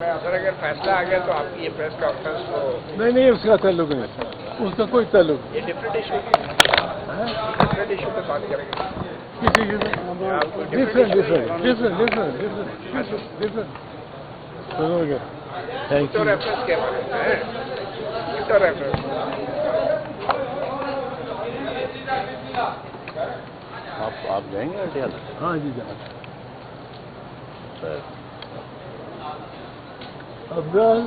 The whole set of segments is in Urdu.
اگر فیصلہ آ گیا تو آپ کی یہ پریس کانفرنس تو نہیں اس کا تعلق نہیں، اس کا کوئی تعلق نہیں۔ یہ ڈفرینٹ ایشو پہ بات کریں گے کسی سنو گے تھینک یو۔ ریفرنس کے بارے میں ریفرنس آپ جائیں گے اٹیال؟ ہاں جی جناب۔ افضل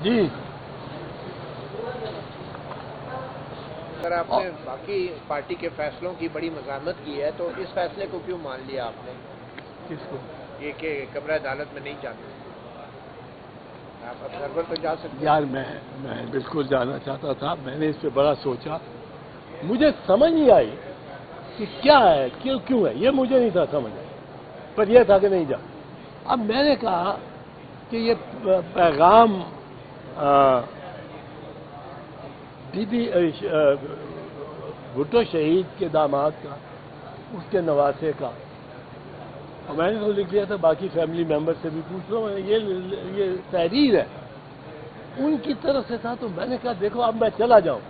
جی، اگر آپ نے باقی پارٹی کے فیصلوں کی بڑی مذمت کی ہے تو اس فیصلے کو کیوں مان لیا آپ نے؟ کس کو؟ یہ کہ کمرہ عدالت میں نہیں جانا، آپ ابزرور تو جا سکتے ہیں۔ یار میں بالکل جانا چاہتا تھا، میں نے اس پہ بڑا سوچا، مجھے سمجھ نہیں آئی کہ کیا ہے، کیوں ہے، یہ مجھے نہیں تھا سمجھ آئی، پر یہ تھا کہ نہیں جا۔ اب میں نے کہا کہ یہ پیغام بی بی بھٹو شہید کے داماد کا، اس کے نواسے کا، اور میں نے تو لکھ لیا تھا باقی فیملی ممبر سے بھی پوچھ لو، یہ تحریر ہے ان کی طرف سے تھا، تو میں نے کہا دیکھو اب میں چلا جاؤں،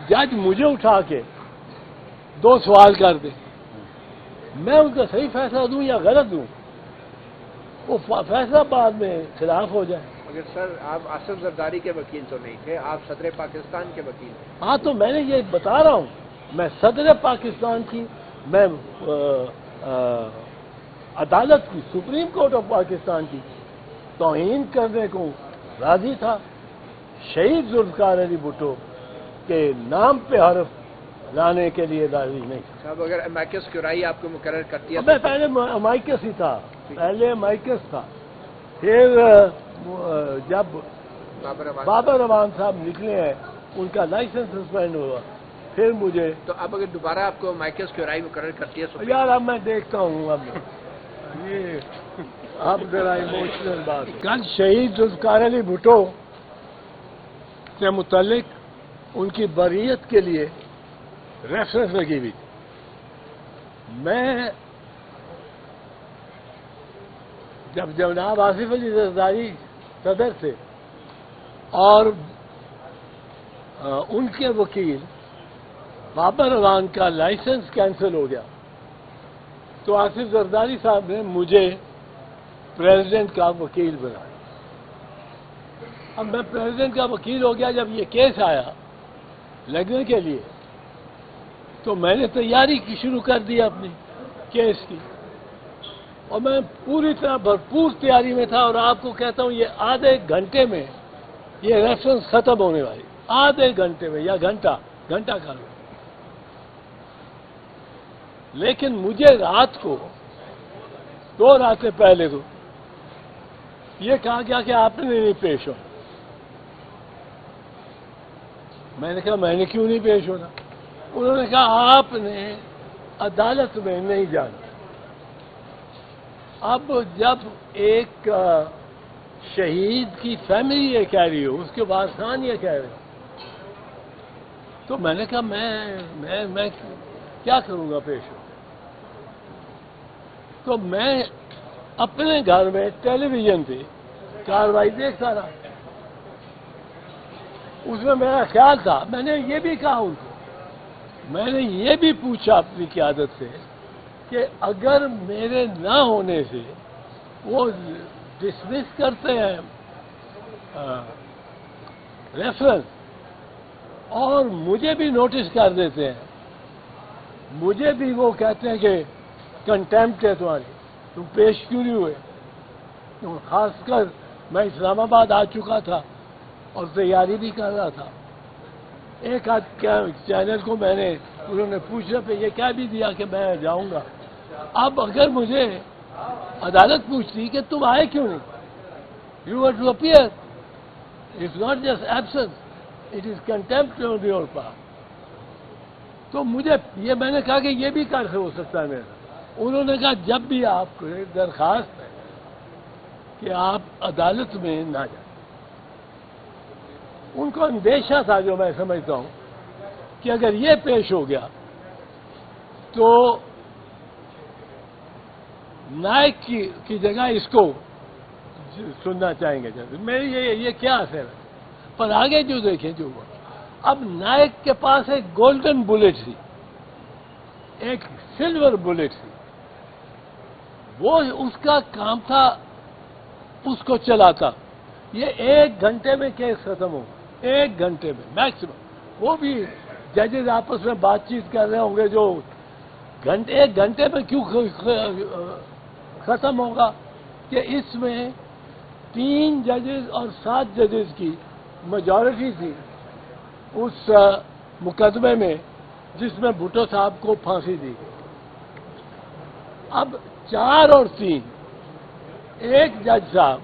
جج مجھے اٹھا کے 2 سوال کر دے، میں ان کا صحیح فیصلہ دوں یا غلط دوں، وہ فیصلہ بعد میں خلاف ہو جائے۔ مگر سر آپ آصف زرداری کے وکیل تو نہیں تھے، آپ صدر پاکستان کے وکیل تھے۔ ہاں تو میں نے یہ بتا رہا ہوں، میں صدر پاکستان کی، میں عدالت کی، سپریم کورٹ آف پاکستان کی توہین کرنے کو راضی تھا، شہید ذوالفقار علی بھٹو کے نام پہ حرف لانے کے لیے راضی نہیں تھا۔ صاحب اگر امیکس کیورائی آپ کو مقرر کر دیا میں پہلے مائکس ہی تھا، پہلے مائکس تھا، پھر جب بابر امان صاحب نکلے ہیں ان کا لائسنس سسپینڈ ہوا، پھر مجھے تو اب اگر دوبارہ آپ کو مائکس کیورائی مقرر کرتی ہے یار اب میں دیکھتا ہوں، اب یہ اب ذرا ایموشنل بات، کل شہید ذوالفقار علی بھٹو سے متعلق ان کی بریت کے لیے ریفرنس لگی ہوئی تھی۔ میں جب جناب آصف علی زرداری صدر تھے اور ان کے وکیل بابر امان کا لائسنس کینسل ہو گیا، تو آصف زرداری صاحب نے مجھے پریزیڈنٹ کا وکیل بنایا۔ اب میں پریزیڈنٹ کا وکیل ہو گیا، جب یہ کیس آیا لگنے کے لیے تو میں نے تیاری کی شروع کر دی اپنی کیس کی، اور میں پوری طرح بھرپور تیاری میں تھا، اور آپ کو کہتا ہوں یہ آدھے گھنٹے میں یہ ریفرنس ختم ہونے والی، آدھے گھنٹے میں یا گھنٹہ کر لو۔ لیکن مجھے رات کو 2 راتیں پہلے کو یہ کہا گیا کہ آپ نے نہیں پیش ہونا۔ میں نے کہا میں نے کیوں نہیں پیش ہونا؟ انہوں نے کہا آپ نے عدالت میں نہیں جانا۔ اب جب ایک شہید کی فیملی یہ کہہ رہی ہو، اس کے وارثان یہ کہہ رہے ہو، تو میں نے کہا میں کیا کروں گا پیش ہو؟ تو میں اپنے گھر میں ٹیلی ویژن پہ کارروائی دیکھتا رہا، اس میں میرا خیال تھا، میں نے یہ بھی کہا ان کو، میں نے یہ بھی پوچھا اپنی قیادت سے کہ اگر میرے نہ ہونے سے وہ ڈسمس کرتے ہیں ریفرنس اور مجھے بھی نوٹس کر دیتے ہیں، مجھے بھی وہ کہتے ہیں کہ کنٹیمپٹ ہے تمہاری، تم پیش کیوں نہیں ہوئے؟ خاص کر میں اسلام آباد آ چکا تھا اور تیاری بھی کر رہا تھا، ایک آدھ چینل کو میں نے، انہوں نے پوچھنے پہ یہ کہہ بھی دیا کہ میں جاؤں گا۔ اب اگر مجھے عدالت پوچھتی کہ تم آئے کیوں نہیں، you are to appear, it's not just absence, it is contempt on your part, تو مجھے یہ میں نے کہا کہ یہ بھی کیسے ہو سکتا ہے میرا؟ انہوں نے کہا جب بھی آپ کو درخواست ہے کہ آپ عدالت میں نہ جائیں۔ ان کو اندیشہ تھا، جو میں سمجھتا ہوں کہ اگر یہ پیش ہو گیا تو نائک کی جگہ اس کو سننا چاہیں گے. میری یہ کیا اثر ہے. پر آگے جو دیکھیں جو ہوا, اب نائک کے پاس ایک گولڈن بلیٹ تھی, ایک سلور بلیٹ تھی. وہ اس کا کام تھا اس کو چلاتا. یہ 1 گھنٹے میں کیس ختم ہوگا, 1 گھنٹے میں میکسیمم. وہ بھی ججز آپس میں بات چیت کر رہے ہوں گے جو 1 گھنٹے میں کیوں ختم ہوگا کہ اس میں 3 ججز اور 7 ججز کی میجورٹی تھی اس مقدمے میں جس میں بھٹو صاحب کو پھانسی دی. اب 4 اور 3 ایک جج صاحب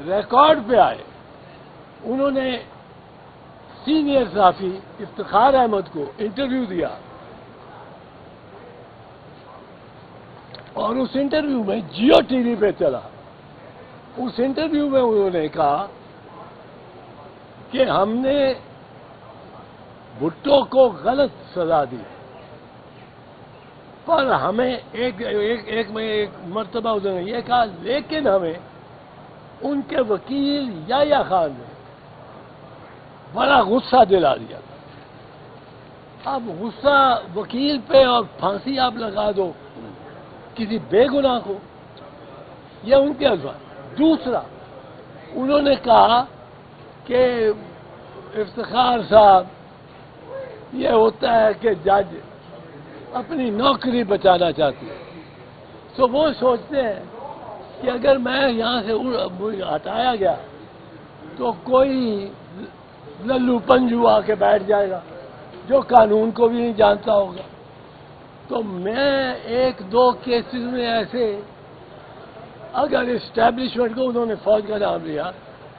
ریکارڈ پہ آئے. انہوں نے سینئر صحافی افتخار احمد کو انٹرویو دیا اور اس انٹرویو میں جیو ٹی وی پہ چلا. اس انٹرویو میں انہوں نے کہا کہ ہم نے بھٹو کو غلط سزا دی, پر ہمیں ایک مرتبہ انہوں نے یہ کہا لیکن ہمیں ان کے وکیل یحییٰ خان نے بڑا غصہ دلا دیا. اب غصہ وکیل پہ اور پھانسی آپ لگا دو کسی بے گناہ کو, یہ ان کے الفاظ. دوسرا انہوں نے کہا کہ افتخار صاحب یہ ہوتا ہے کہ جج اپنی نوکری بچانا چاہتی ہے, تو وہ سوچتے ہیں کہ اگر میں یہاں سے ہٹایا گیا تو کوئی للو پنجو آ کے بیٹھ جائے گا جو قانون کو بھی نہیں جانتا ہوگا. تو میں 1-2 کیسز میں ایسے اگر اسٹیبلشمنٹ کو انہوں نے فوج کا نام لیا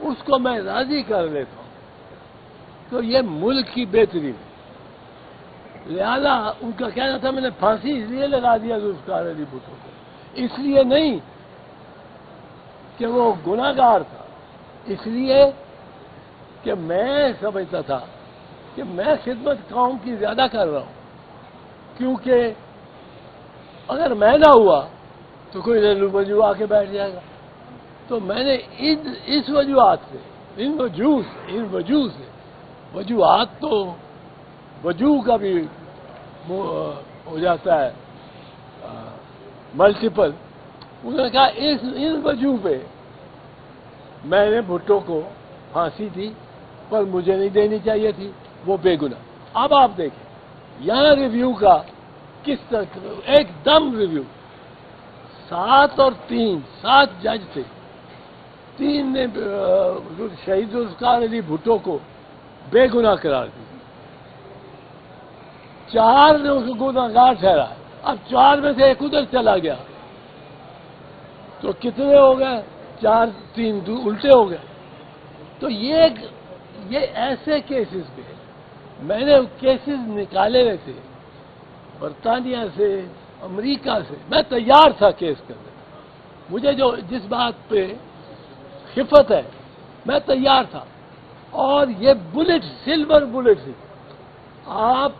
اس کو میں راضی کر لیتا ہوں تو یہ ملک کی بہتری ہے. لہذا ان کا کہنا تھا میں نے پھانسی اس لیے لگا دیا ذوالفقار علی بھٹو کو, اس لیے نہیں کہ وہ گناہ گار تھا, اس لیے کہ میں سمجھتا تھا کہ میں خدمت قوم کی زیادہ کر رہا ہوں, کیونکہ اگر میں نہ ہوا تو کوئی للو پنجو آ کے بیٹھ جائے گا. تو میں نے اس وجوہات سے ان وجوہ سے وجوہات تو وجوہ کا بھی ہو جاتا ہے ملٹیپل. انہوں نے کہا ان وجوہ پہ میں نے بھٹو کو پھانسی دی پر مجھے نہیں دینی چاہیے تھی, وہ بے گناہ. اب آپ دیکھیں یہاں ریویو کا کس طرح ایک دم ریویو 7 اور 3 7 جج تھے, 3 نے شہید ذوالفقار علی بھٹو کو بے گناہ قرار دی, 4 نے اس کو گناہ گار ٹھہرا. اب 4 میں سے ایک ادھر چلا گیا تو کتنے ہو گئے 4 3 الٹے ہو گئے. تو یہ ایسے کیسز پہ میں نے کیسز نکالے ہوئے تھے برطانیہ سے امریکہ سے, میں تیار تھا کیس کرنے. مجھے جس بات پہ خفت ہے میں تیار تھا. اور یہ بلٹ سلور بلٹ تھی. آپ